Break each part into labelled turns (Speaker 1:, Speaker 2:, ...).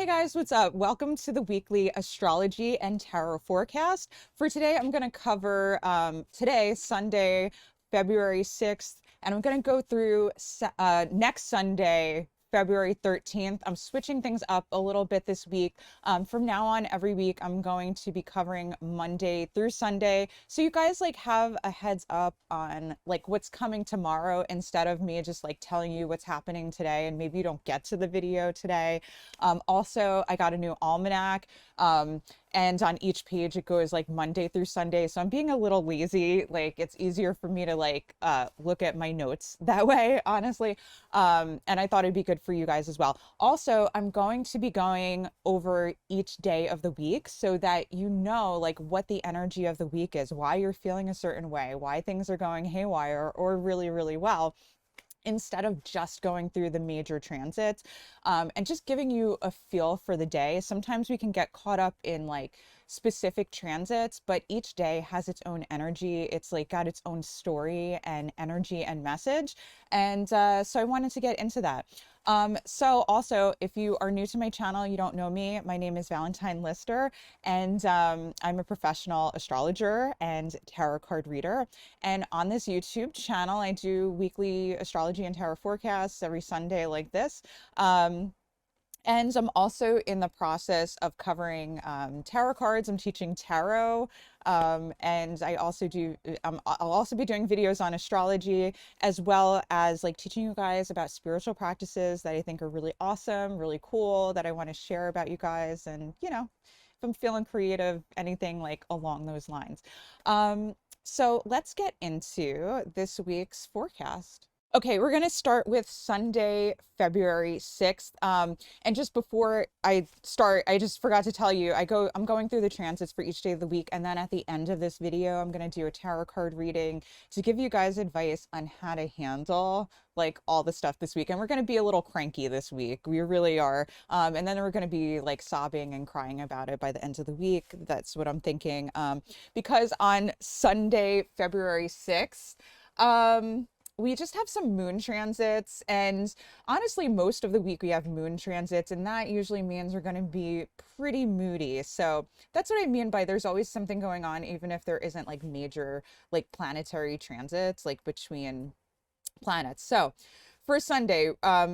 Speaker 1: Hey guys, what's up? Welcome to the weekly astrology and tarot forecast. For today, I'm going to cover today, Sunday, February 6th, and I'm going to go through next Sunday, February 13th. I'm switching things up a little bit this week. From now on, every week, I'm going to be covering Monday through Sunday. So you guys like have a heads up on like what's coming tomorrow instead of me just like telling you what's happening today and maybe you don't get to the video today. Also, I got a new almanac, and on each page it goes like Monday through Sunday. So I'm being a little lazy. Like it's easier for me to like look at my notes that way, honestly. And I thought it'd be good for you guys as well. Also, I'm going to be going over each day of the week so that you know like what the energy of the week is, why you're feeling a certain way, why things are going haywire or really, really well, instead of just going through the major transits, and just giving you a feel for the day. Sometimes we can get caught up in like specific transits, but each day has its own energy. It's like got its own story and energy and message. And so I wanted to get into that. So also, if you are new to my channel, you don't know me, my name is Valentine Lister, and I'm a professional astrologer and tarot card reader. And on this YouTube channel, I do weekly astrology and tarot forecasts every Sunday like this. And I'm also in the process of covering tarot cards. I'm teaching tarot. And I also do, I'll also be doing videos on astrology, as well as like teaching you guys about spiritual practices that I think are really awesome, really cool, that I want to share about you guys. And, you know, if I'm feeling creative, anything like along those lines. So let's get into this week's forecast. Okay, we're going to start with Sunday, February 6th. And just before I start, I just forgot to tell you, I'm going through the transits for each day of the week. And then at the end of this video, I'm going to do a tarot card reading to give you guys advice on how to handle like all the stuff this week. And we're going to be a little cranky this week. We really are. And then we're going to be like sobbing and crying about it by the end of the week. That's what I'm thinking. Because on Sunday, February 6th, we just have some moon transits, and honestly most of the week we have moon transits, and that usually means we're going to be pretty moody. So that's what I mean by there's always something going on, even if there isn't like major like planetary transits like between planets. So for Sunday,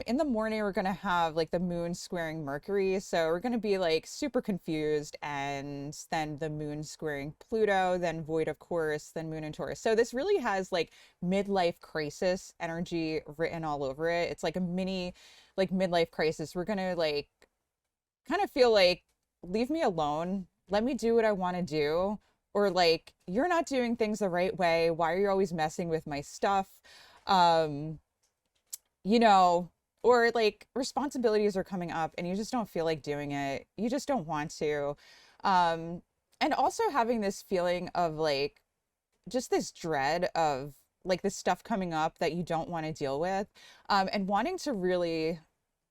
Speaker 1: in the morning, we're going to have like the moon squaring Mercury. So we're going to be like super confused, and then the moon squaring Pluto, then void of course, then moon in Taurus. So this really has like midlife crisis energy written all over it. It's like a mini like midlife crisis. We're going to like kind of feel like, leave me alone. Let me do what I want to do. Or like, you're not doing things the right way. Why are you always messing with my stuff? You know, or like responsibilities are coming up and you just don't feel like doing it. You just don't want to. And also having this feeling of like, just this dread of like this stuff coming up that you don't want to deal with, and wanting to really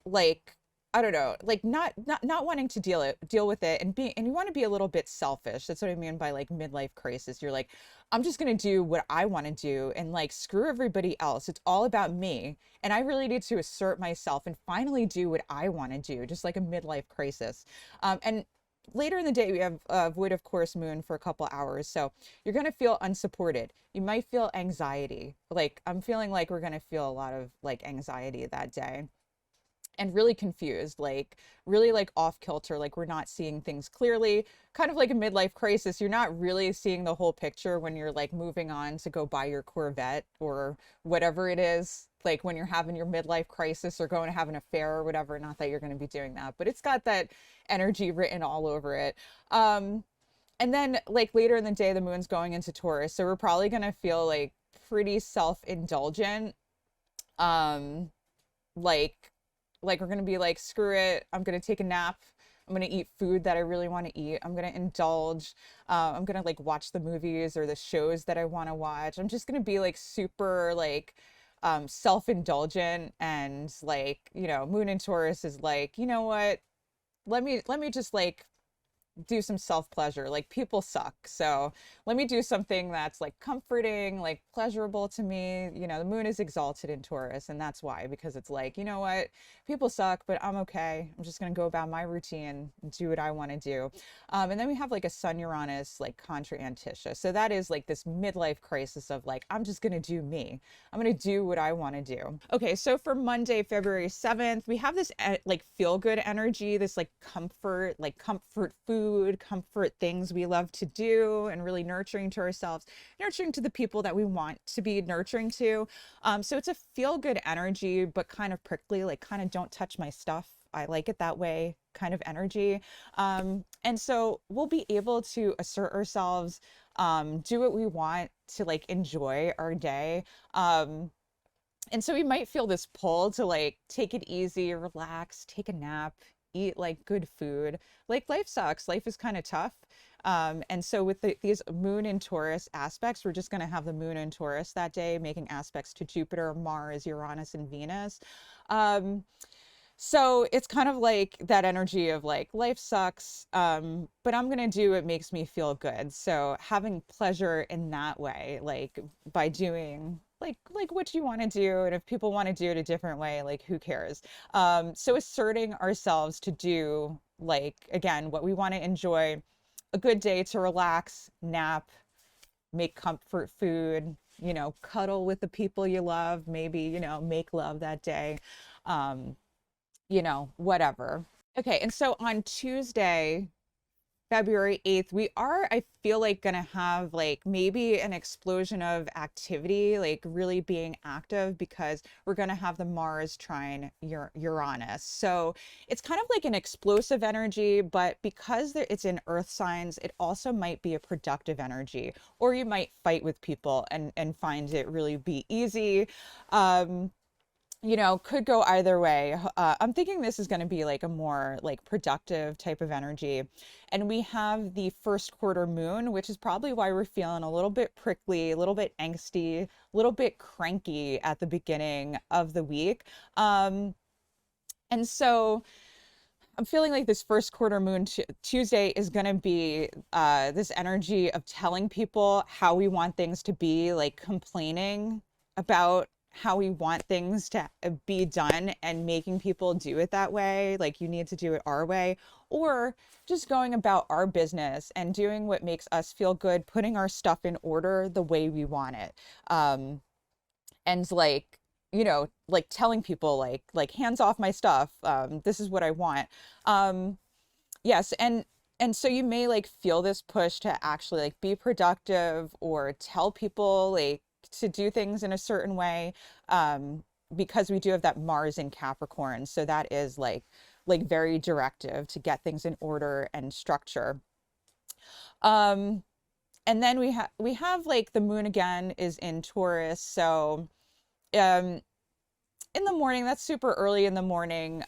Speaker 1: like, I don't know, like not wanting to deal with it, and you want to be a little bit selfish. That's what I mean by like midlife crisis. You're like, I'm just going to do what I want to do and like screw everybody else. It's all about me. And I really need to assert myself and finally do what I want to do, just like a midlife crisis. And later in the day, we have void of course moon for a couple hours. So you're going to feel unsupported. You might feel anxiety. Like I'm feeling like we're going to feel a lot of like anxiety that day. And really confused, like really like off kilter, like we're not seeing things clearly, kind of like a midlife crisis. You're not really seeing the whole picture when you're like moving on to go buy your Corvette or whatever it is, like when you're having your midlife crisis or going to have an affair or whatever. Not that you're going to be doing that, but it's got that energy written all over it. And then like later in the day, the moon's going into Taurus, so we're probably going to feel like pretty self-indulgent. Like we're going to be like, screw it, I'm going to take a nap, I'm going to eat food that I really want to eat, I'm going to indulge, I'm going to like watch the movies or the shows that I want to watch. I'm just going to be like super like self-indulgent. And like, you know, moon in Taurus is like, you know what, let me just like do some self-pleasure. Like people suck. So let me do something that's like comforting, like pleasurable to me. You know, the moon is exalted in Taurus, and that's why, because it's like, you know what? People suck, but I'm okay. I'm just gonna go about my routine, do what I want to do. And then we have like a Sun Uranus like contra Antisha. So that is like this midlife crisis of like, I'm just gonna do me. I'm gonna do what I want to do. Okay, so for Monday, February 7th, we have this like feel good energy, this like comfort food, comfort things we love to do, and really nurturing to ourselves, nurturing to the people that we want to be nurturing to. So it's a feel good energy, but kind of prickly, like kind of don't touch my stuff. I like it that way kind of energy. And so we'll be able to assert ourselves, do what we want to like enjoy our day. And so we might feel this pull to like take it easy, relax, take a nap, eat like good food. Like life sucks. Life is kind of tough. And so with these moon in Taurus aspects, we're just going to have the moon in Taurus that day, making aspects to Jupiter, Mars, Uranus, and Venus. So it's kind of like that energy of like life sucks, but I'm gonna do what makes me feel good. So having pleasure in that way, like by doing like what you want to do, and if people want to do it a different way, like who cares? So asserting ourselves to do like again what we want to enjoy, a good day to relax, nap, make comfort food, you know, cuddle with the people you love, maybe, you know, make love that day. You know, whatever. Okay, and so on Tuesday, February 8th, we are, I feel like, gonna have like maybe an explosion of activity, like really being active, because we're gonna have the Mars trine Uranus. So it's kind of like an explosive energy, but because it's in earth signs, it also might be a productive energy, or you might fight with people and find it really be easy. You know, could go either way. I'm thinking this is going to be like a more like productive type of energy. And we have the first quarter moon, which is probably why we're feeling a little bit prickly, a little bit angsty, a little bit cranky at the beginning of the week. And so I'm feeling like this first quarter moon Tuesday is going to be this energy of telling people how we want things to be, like complaining about how we want things to be done and making people do it that way, like you need to do it our way, or just going about our business and doing what makes us feel good, putting our stuff in order the way we want it. And like, you know, like telling people like hands off my stuff, this is what I want. Yes, and so you may like feel this push to actually like be productive or tell people like to do things in a certain way, because we do have that Mars in Capricorn. So that is like very directive to get things in order and structure. And then we have like the moon again is in Taurus. So um in the morning, that's super early in the morning,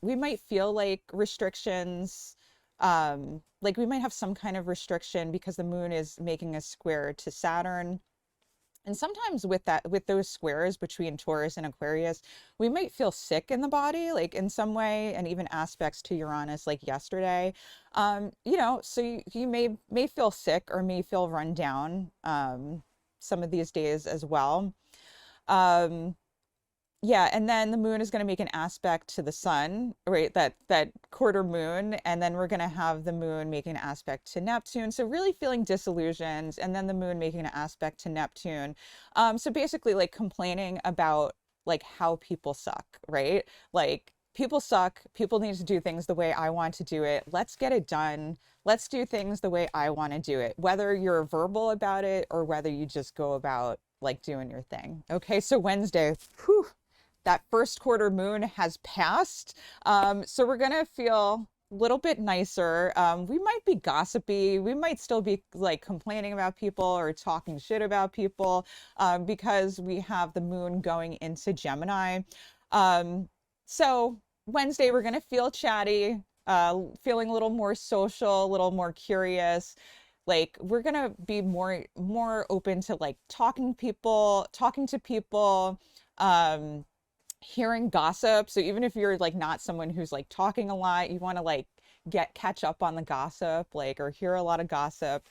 Speaker 1: we might feel like restrictions, like we might have some kind of restriction because the moon is making a square to Saturn. And sometimes with those squares between Taurus and Aquarius, we might feel sick in the body, like in some way, and even aspects to Uranus, like yesterday. You know, so you may feel sick or may feel run down, some of these days as well. Um, yeah, and then the moon is going to make an aspect to the sun, right? That quarter moon, and then we're going to have the moon making an aspect to Neptune. So really feeling disillusioned, and then the moon making an aspect to Neptune. So basically, like complaining about like how people suck, right? Like people suck. People need to do things the way I want to do it. Let's get it done. Let's do things the way I want to do it. Whether you're verbal about it or whether you just go about like doing your thing. Okay, so Wednesday. Whew, that first quarter moon has passed. So we're going to feel a little bit nicer. We might be gossipy. We might still be like complaining about people or talking shit about people, because we have the moon going into Gemini. So Wednesday, we're going to feel chatty, feeling a little more social, a little more curious. Like we're going to be more open to like talking to people, hearing gossip. So even if you're like not someone who's like talking a lot, you want to like catch up on the gossip, like, or hear a lot of gossip,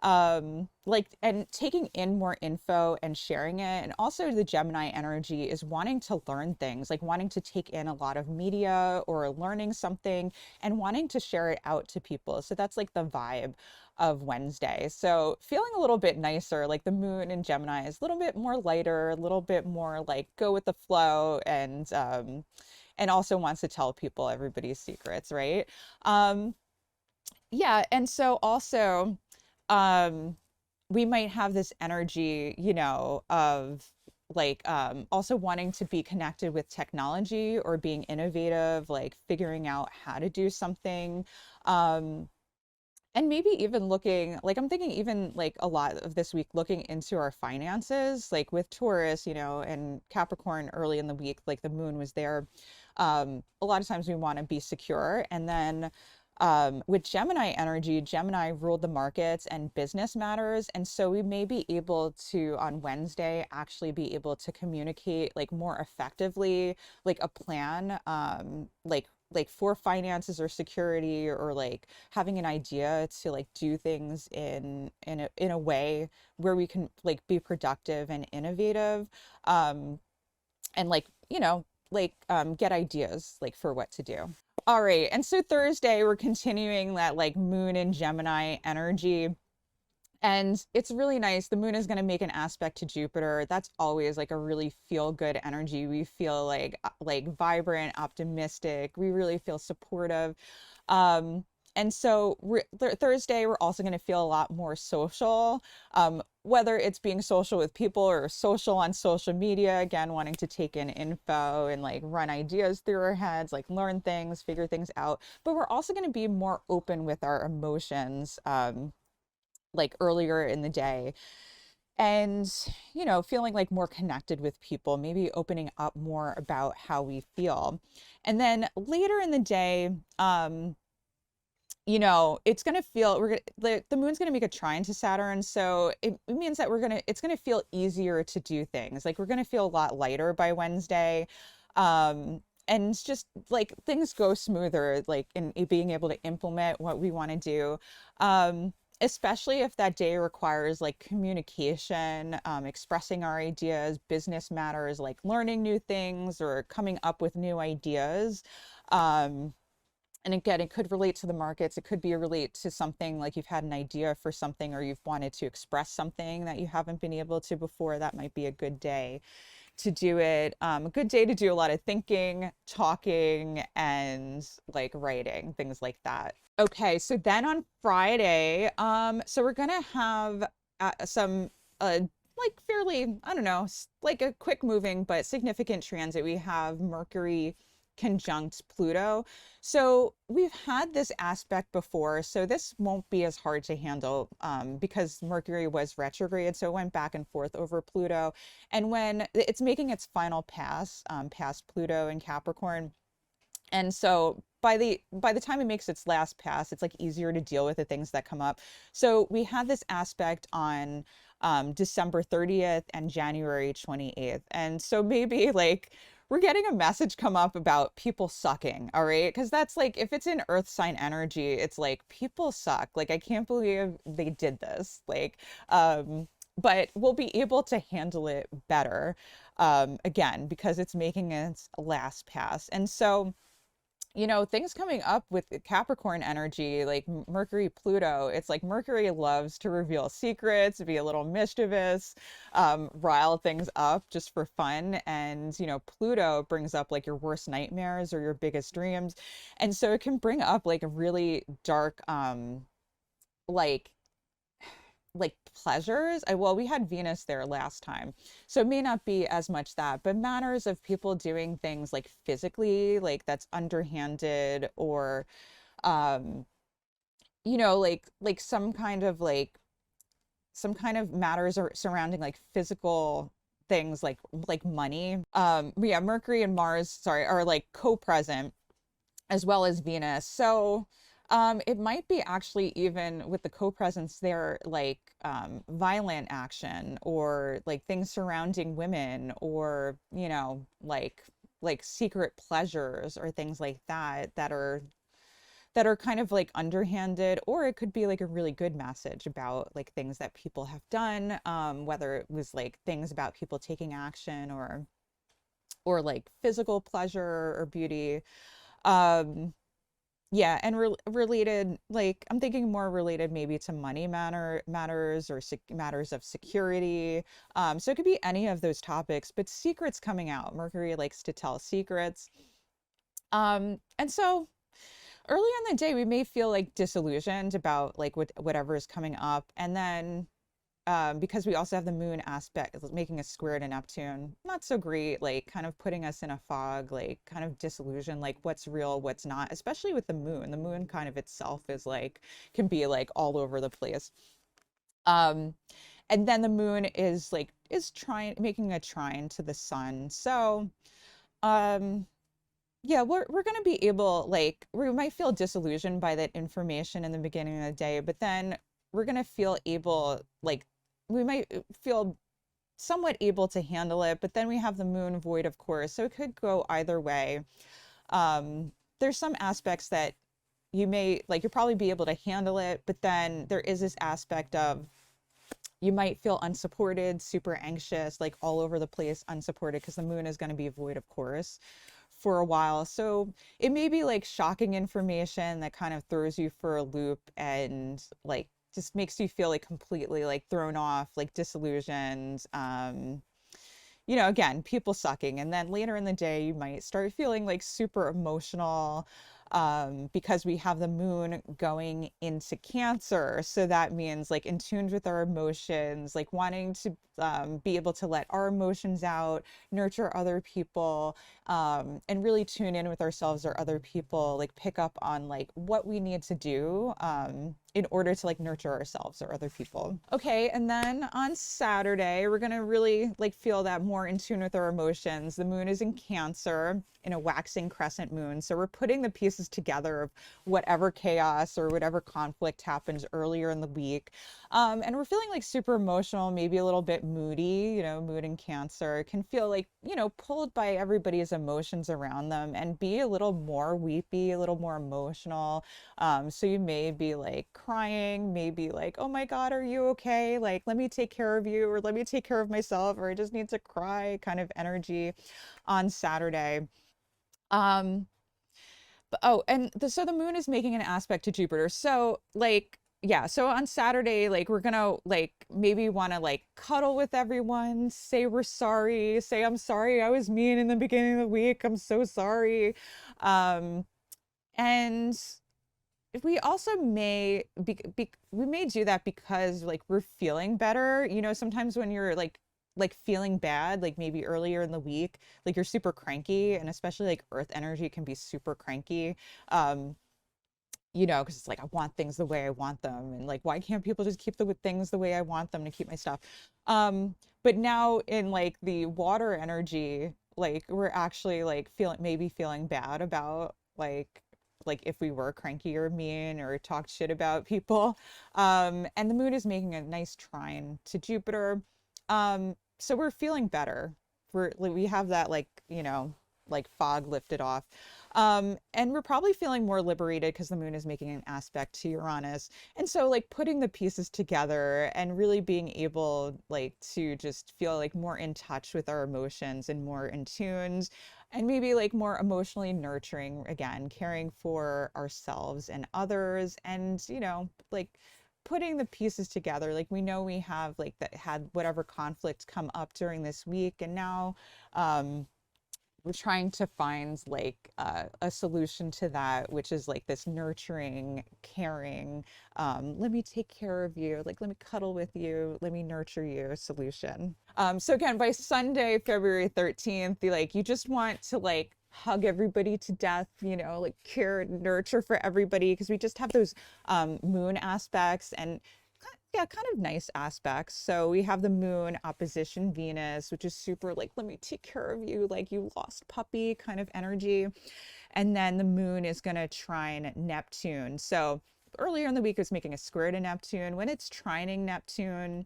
Speaker 1: like, and taking in more info and sharing it. And also the Gemini energy is wanting to learn things, like wanting to take in a lot of media or learning something and wanting to share it out to people. So that's like the vibe of Wednesday. So feeling a little bit nicer, like the moon in Gemini is a little bit more lighter, a little bit more like go with the flow, and also wants to tell people everybody's secrets, right? Um, yeah, and so also, um, we might have this energy, of like also wanting to be connected with technology or being innovative, like figuring out how to do something. Um, and maybe even looking, like I'm thinking even like a lot of this week looking into our finances, like with Taurus, and Capricorn early in the week, like the moon was there. A lot of times we want to be secure. And then with Gemini energy, Gemini ruled the markets and business matters. And so we may be able to, on Wednesday, actually be able to communicate like more effectively, like a plan, like for finances or security, or like having an idea to like do things in a way where we can like be productive and innovative, and like get ideas like for what to do. All right, and so Thursday we're continuing that like moon and Gemini energy. And it's really nice. The moon is going to make an aspect to Jupiter. That's always like a really feel good energy. We feel like vibrant, optimistic. We really feel supportive. Um, and so Thursday, we're also going to feel a lot more social, whether it's being social with people or social on social media, again, wanting to take in info and like run ideas through our heads, like learn things, figure things out. But we're also going to be more open with our emotions. Like earlier in the day, and feeling like more connected with people, maybe opening up more about how we feel. And then later in the day, it's going to feel, the moon's going to make a trine to Saturn, so it means that it's going to feel easier to do things, like we're going to feel a lot lighter by Wednesday. And it's just like things go smoother, like in being able to implement what we want to do. Especially if that day requires like communication, expressing our ideas, business matters, like learning new things or coming up with new ideas. Um, and again, it could relate to the markets. It could be relate to something like you've had an idea for something, or you've wanted to express something that you haven't been able to before. That might be a good day to do it. A good day to do a lot of thinking, talking, and like writing, things like that. Okay, so then on Friday, so we're gonna have some like fairly, I don't know, like a quick moving but significant transit. We have Mercury conjunct Pluto. So we've had this aspect before, so this won't be as hard to handle, because Mercury was retrograde, so it went back and forth over Pluto. And when it's making its final pass, past Pluto and Capricorn, and so by the time it makes its last pass, it's like easier to deal with the things that come up. So we had this aspect on December 30th and January 28th. And so maybe like we're getting a message come up about people sucking, all right? Because that's like, if it's in earth sign energy, it's like people suck. Like, I can't believe they did this. Like, but we'll be able to handle it better, again, because it's making its last pass. And so, things coming up with Capricorn energy, like Mercury, Pluto, it's like Mercury loves to reveal secrets, be a little mischievous, rile things up just for fun. And, Pluto brings up like your worst nightmares or your biggest dreams. And so it can bring up like a really dark, like pleasures. Well, we had Venus there last time, so it may not be as much that, but matters of people doing things like physically, like that's underhanded, or um like some kind of matters are surrounding like physical things, like money. Yeah, Mercury and Mars, sorry, are like co-present, as well as Venus. So it might be actually, even with the co-presence there, like violent action, or like things surrounding women, or like secret pleasures or things like that, that are kind of like underhanded, or it could be like a really good message about like things that people have done, whether it was like things about people taking action or like physical pleasure or beauty. Um, yeah, and related, like I'm thinking more related maybe to money matters or matters of security. So it could be any of those topics, but secrets coming out. Mercury likes to tell secrets. And so early in the day, we may feel like disillusioned about like whatever is coming up, and then because we also have the moon aspect making a square to Neptune, not so great, like kind of putting us in a fog, like kind of disillusion, like what's real, what's not, especially with the moon. The moon kind of itself is like, can be like all over the place. Um, and then the moon is like, is trying, making a trine to the sun. So, um, yeah, we're gonna be able, like, we might feel disillusioned by that information in the beginning of the day, but then we're gonna feel able, like, we might feel somewhat able to handle it, but then we have the moon void, of course, so it could go either way. There's some aspects that you may, like, you'll probably be able to handle it, but then there is this aspect of you might feel unsupported, super anxious, like all over the place, unsupported, because the moon is going to be void, of course, for a while. So it may be like shocking information that kind of throws you for a loop and like just makes you feel like completely like thrown off, like disillusioned. Again, people sucking. And then later in the day, you might start feeling like super emotional because we have the moon going into Cancer. So that means like in tune with our emotions, like wanting to be able to let our emotions out, nurture other people, and really tune in with ourselves or other people, like pick up on like what we need to do in order to like nurture ourselves or other people. Okay, and then on Saturday, we're gonna really like feel that more in tune with our emotions. The moon is in Cancer in a waxing crescent moon. So we're putting the pieces together of whatever chaos or whatever conflict happens earlier in the week. And we're feeling like super emotional, maybe a little bit moody, mood in Cancer can feel like, pulled by everybody's emotions around them and be a little more weepy, a little more emotional. So you may be like crying, maybe like, oh my God, are you okay? Like, let me take care of you, or let me take care of myself, or I just need to cry kind of energy on Saturday. Um, so the moon is making an aspect to Jupiter. So like, yeah, so on Saturday, like we're gonna like maybe want to like cuddle with everyone, say we're sorry, say I'm sorry I was mean in the beginning of the week. I'm so sorry. Um, and we also we may do that because like we're feeling better. Sometimes when you're like feeling bad, like maybe earlier in the week, like you're super cranky, and especially like earth energy can be super cranky. Um, because it's like I want things the way I want them, and like why can't people just keep the things the way I want them to keep my stuff? But now in like the water energy, like we're actually like feeling bad about like if we were cranky or mean or talked shit about people. And the moon is making a nice trine to Jupiter. So we're feeling better. We have that like fog lifted off. And we're probably feeling more liberated because the moon is making an aspect to Uranus. And so like putting the pieces together and really being able like to just feel like more in touch with our emotions and more in tuned and maybe like more emotionally nurturing, again, caring for ourselves and others, and like putting the pieces together. Like we know we have like that had whatever conflict come up during this week, and now we're trying to find like a solution to that, which is like this nurturing, caring, let me take care of you, like let me cuddle with you, let me nurture you solution. So again, by Sunday, February 13th, like you just want to like hug everybody to death, like care and nurture for everybody, because we just have those moon aspects and yeah, kind of nice aspects. So we have the moon opposition Venus, which is super like, let me take care of you, like you lost puppy kind of energy. And then the moon is going to trine Neptune. So earlier in the week, it was making a square to Neptune. When it's trining Neptune,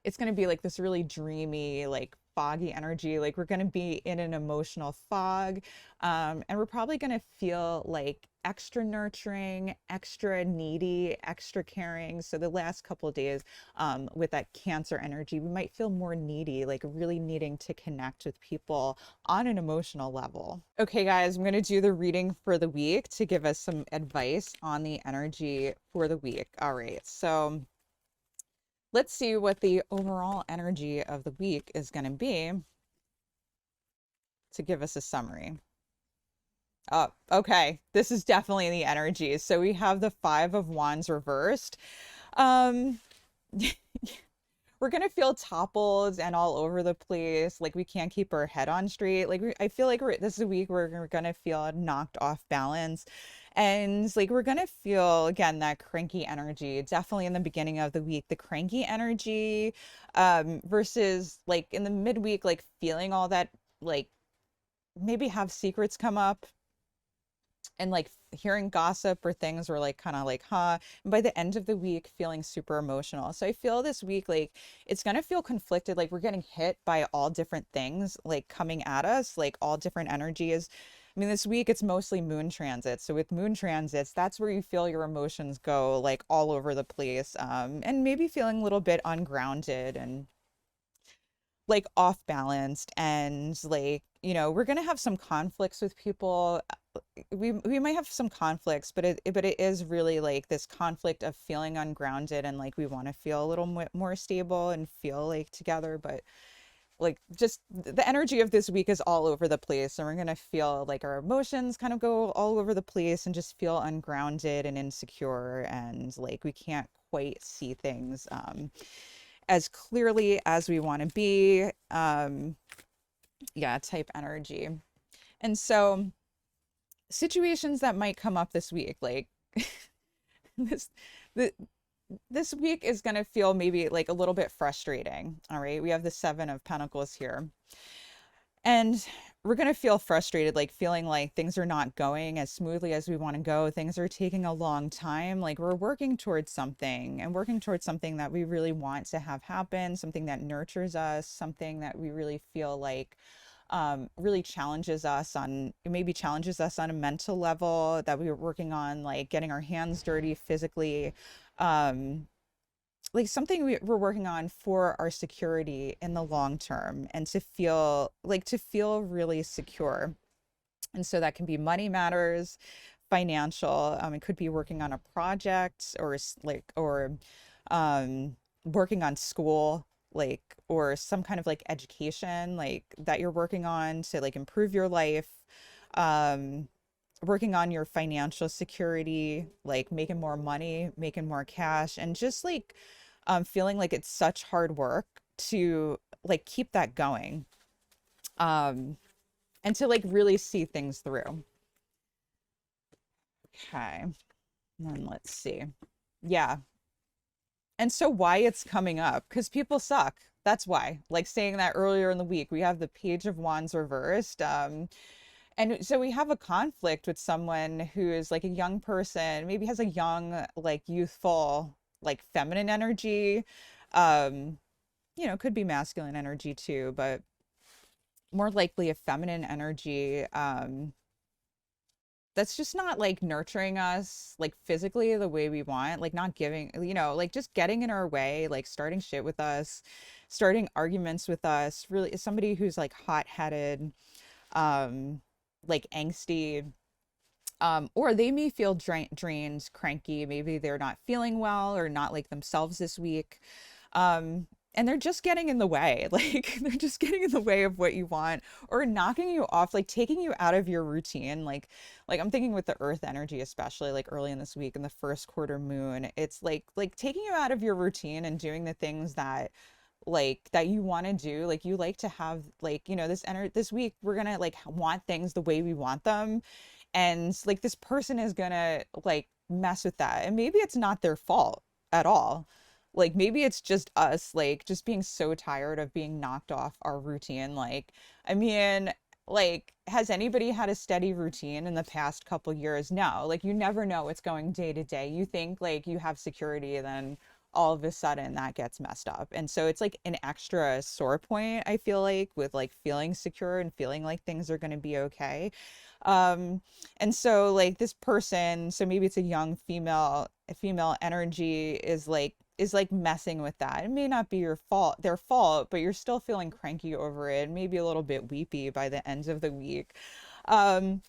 Speaker 1: it's going to be like this really dreamy, like foggy energy. Like we're going to be in an emotional fog. And we're probably going to feel like extra nurturing, extra needy, extra caring. So the last couple of days, with that Cancer energy, we might feel more needy, like really needing to connect with people on an emotional level. Okay, guys, I'm going to do the reading for the week to give us some advice on the energy for the week. All right, so let's see what the overall energy of the week is going to be to give us a summary. Oh, okay. This is definitely the energy. So we have the Five of Wands reversed. Um, we're gonna feel toppled and all over the place. Like we can't keep our head on straight. Like I feel like this is a week where we're gonna feel knocked off balance. And like we're gonna feel again that cranky energy, definitely in the beginning of the week, the cranky energy, versus like in the midweek, like feeling all that, like maybe have secrets come up and like hearing gossip or things were like kind of like and by the end of the week feeling super emotional. So I feel this week like it's going to feel conflicted, like we're getting hit by all different things like coming at us, like all different energies. I mean, this week it's mostly moon transits. So with moon transits, that's where you feel your emotions go like all over the place, and maybe feeling a little bit ungrounded and like off balanced. And like, you know, we're going to have some conflicts with people. We might have some conflicts, but it is really like this conflict of feeling ungrounded, and like we want to feel a little more stable and feel like together. But like just the energy of this week is all over the place, and we're going to feel like our emotions kind of go all over the place and just feel ungrounded and insecure, and like we can't quite see things as clearly as we want to be. Yeah, type energy. And so situations that might come up this week, like this the this week is going to feel maybe like a little bit frustrating. All right, we have the Seven of Pentacles here, and we're going to feel frustrated, like feeling like things are not going as smoothly as we want to go. Things are taking a long time. Like we're working towards something and working towards something that we really want to have happen, something that nurtures us, something that we really feel like really challenges us on, maybe challenges us on a mental level, that we were working on, like getting our hands dirty physically, like something we're working on for our security in the long term, and to feel really secure. And so that can be money matters, financial. It could be working on a project, or working on school, like, or some kind of like education, like that you're working on to like improve your life. Um, Working on your financial security, like making more money, making more cash, and just like feeling like it's such hard work to like keep that going, um, and to like really see things through. Okay, and then let's see. Yeah. And so why it's coming up? Because people suck. That's why. Like saying that earlier in the week, we have the Page of Wands reversed. And so we have a conflict with someone who is like a young person, maybe has a young, like youthful, like feminine energy. Um, you know, could be masculine energy too, but more likely a feminine energy. That's just not like nurturing us like physically the way we want, like not giving, you know, like just getting in our way, like starting shit with us, starting arguments with us. Really is somebody who's like hot-headed, um, like angsty, or they may feel drained, cranky. Maybe they're not feeling well or not like themselves this week. And they're just getting in the way. Like they're just getting in the way of what you want, or knocking you off, like taking you out of your routine. Like I'm thinking with the earth energy, especially like early in this week in the first quarter moon, it's like taking you out of your routine and doing the things that that you want to do. Like you like to have, like, you know, this week we're gonna like want things the way we want them, and like this person is gonna like mess with that, and maybe it's not their fault at all. Like maybe it's just us, like just being so tired of being knocked off our routine. Like, I mean, like has anybody had a steady routine in the past couple years? No. Like you never know what's going day to day. You think like you have security, then all of a sudden that gets messed up. And so it's like an extra sore point, I feel like, with like feeling secure and feeling like things are going to be okay. Um, and so like this person, so maybe it's a young female energy is like messing with that. It may not be their fault, but you're still feeling cranky over it, maybe a little bit weepy by the end of the week. Um,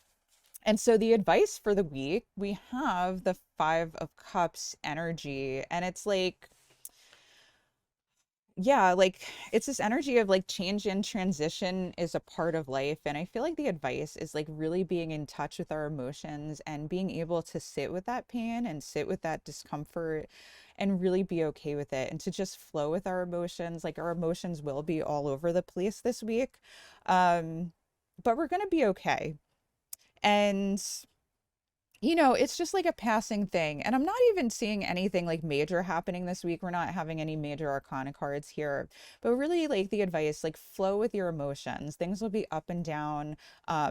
Speaker 1: and so the advice for the week, we have the Five of Cups energy, and it's like, yeah, like it's this energy of like change and transition is a part of life. And I feel like the advice is like really being in touch with our emotions and being able to sit with that pain and sit with that discomfort and really be okay with it and to just flow with our emotions. Like our emotions will be all over the place this week. Um, but we're going to be okay. And it's just like a passing thing. And I'm not even seeing anything like major happening this week. We're not having any major arcana cards here. But really, like the advice, like flow with your emotions. Things will be up and down.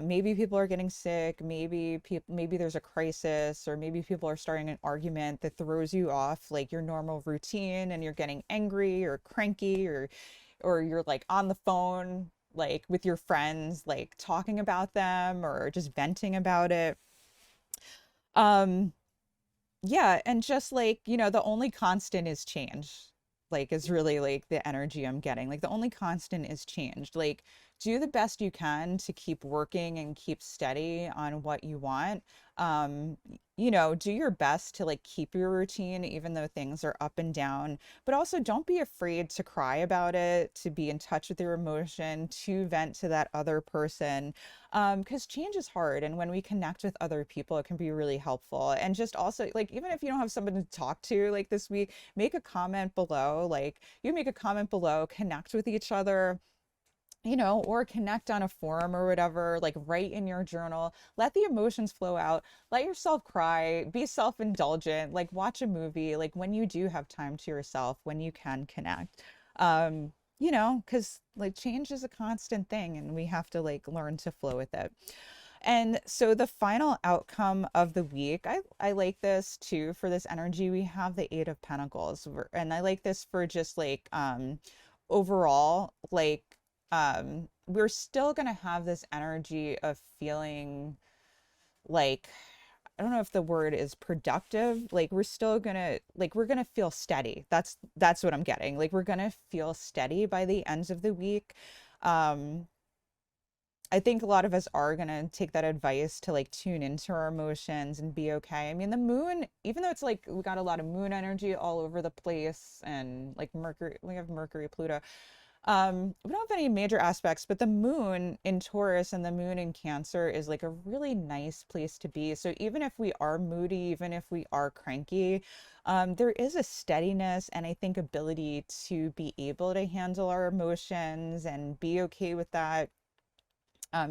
Speaker 1: Maybe people are getting sick. Maybe there's a crisis, or maybe people are starting an argument that throws you off like your normal routine, and you're getting angry or cranky, or you're like on the phone like with your friends, like talking about them or just venting about it. Um, yeah, and just like, the only constant is change. Like is really like the energy I'm getting. Like the only constant is change. Like do the best you can to keep working and keep steady on what you want. Do your best to like keep your routine even though things are up and down, but also don't be afraid to cry about it, to be in touch with your emotion, to vent to that other person. Because change is hard, and when we connect with other people, it can be really helpful. And just also, like, even if you don't have someone to talk to, like this week, make a comment below. Like, you make a comment below, connect with each other, or connect on a forum or whatever, like write in your journal, let the emotions flow out, let yourself cry, be self-indulgent, like watch a movie, like when you do have time to yourself, when you can connect. Because like change is a constant thing and we have to like learn to flow with it. And so the final outcome of the week, I like this too for this energy. We have the Eight of Pentacles, and I like this for just like overall, like we're still gonna have this energy of feeling like, I don't know if the word is productive. Like we're gonna feel steady. That's what I'm getting. Like we're gonna feel steady by the end of the week. Um, I think a lot of us are gonna take that advice to like tune into our emotions and be okay. I mean, the moon, even though it's like we got a lot of moon energy all over the place, and like Mercury, we have Mercury, Pluto. We don't have any major aspects, but the moon in Taurus and the moon in Cancer is like a really nice place to be. So even if we are moody, even if we are cranky, there is a steadiness and I think ability to be able to handle our emotions and be okay with that,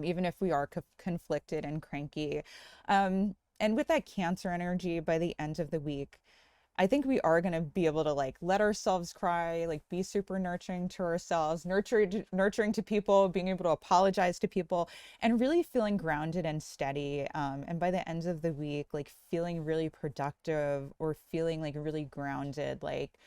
Speaker 1: even if we are conflicted and cranky. And with that Cancer energy by the end of the week, I think we are going to be able to like let ourselves cry, like be super nurturing to ourselves, nurturing to people, being able to apologize to people, and really feeling grounded and steady. And by the end of the week, like feeling really productive or feeling like really grounded, like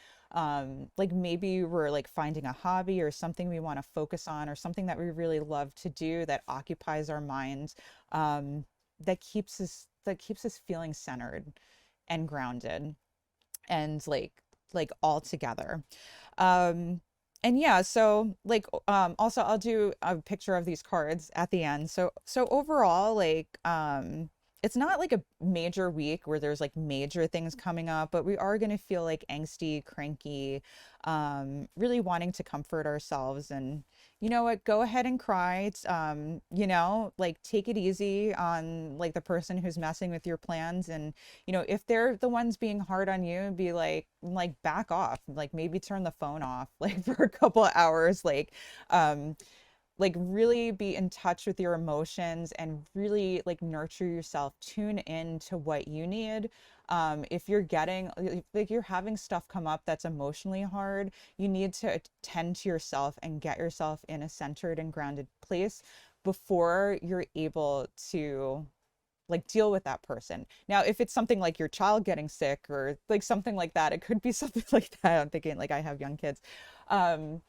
Speaker 1: maybe we're like finding a hobby or something we want to focus on or something that we really love to do that occupies our minds, that keeps us feeling centered and grounded and like all together. um and yeah, so like also I'll do a picture of these cards at the end. So overall, like it's not like a major week where there's like major things coming up, but we are going to feel like angsty, cranky, really wanting to comfort ourselves. And you know what, go ahead and cry. It's like take it easy on like the person who's messing with your plans. And if they're the ones being hard on you, be like back off, like maybe turn the phone off like for a couple of hours, um like really be in touch with your emotions and really like nurture yourself, tune in to what you need. If you're getting like you're having stuff come up that's emotionally hard, you need to attend to yourself and get yourself in a centered and grounded place before you're able to like deal with that person. Now, if it's something like your child getting sick or like something like that, it could be something like that. I'm thinking like I have young kids. Um,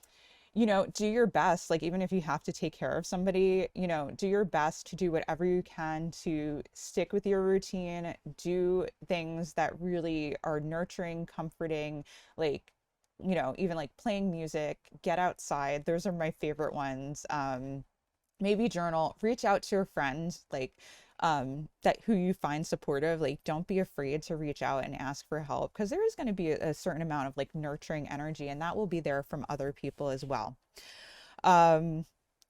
Speaker 1: you know, do your best, like even if you have to take care of somebody, you know, do your best to do whatever you can to stick with your routine, do things that really are nurturing, comforting, like, you know, even like playing music, get outside. Those are my favorite ones. Maybe journal, reach out to a friend, like that who you find supportive. Like don't be afraid to reach out and ask for help, because there is going to be a certain amount of like nurturing energy, and that will be there from other people as well. um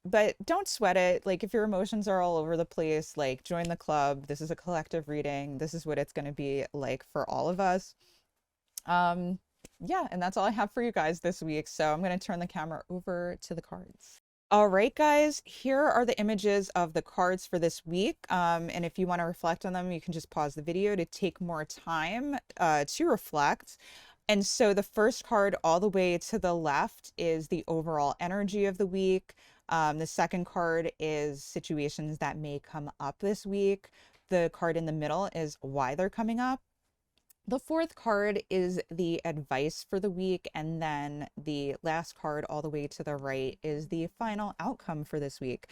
Speaker 1: but don't sweat it. Like if your emotions are all over the place, like join the club. This is a collective reading. This is what it's going to be like for all of us. Yeah, and that's all I have for you guys this week, so I'm going to turn the camera over to the cards. All right, guys, here are the images of the cards for this week. And if you want to reflect on them, you can just pause the video to take more time to reflect. And so the first card all the way to the left is the overall energy of the week. The second card is situations that may come up this week. The card in the middle is why they're coming up. The fourth card is the advice for the week, and then the last card all the way to the right is the final outcome for this week.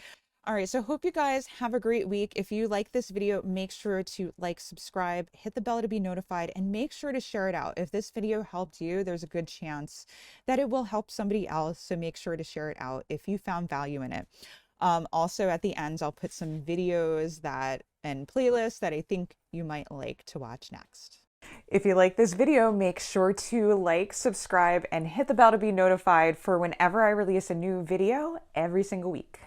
Speaker 1: All right, so hope you guys have a great week. If you like this video, make sure to like, subscribe, hit the bell to be notified, and make sure to share it out. If this video helped you, there's a good chance that it will help somebody else, so make sure to share it out if you found value in it. Also at the end, I'll put some videos and playlists that I think you might like to watch next. If you like this video, make sure to like, subscribe, and hit the bell to be notified for whenever I release a new video every single week.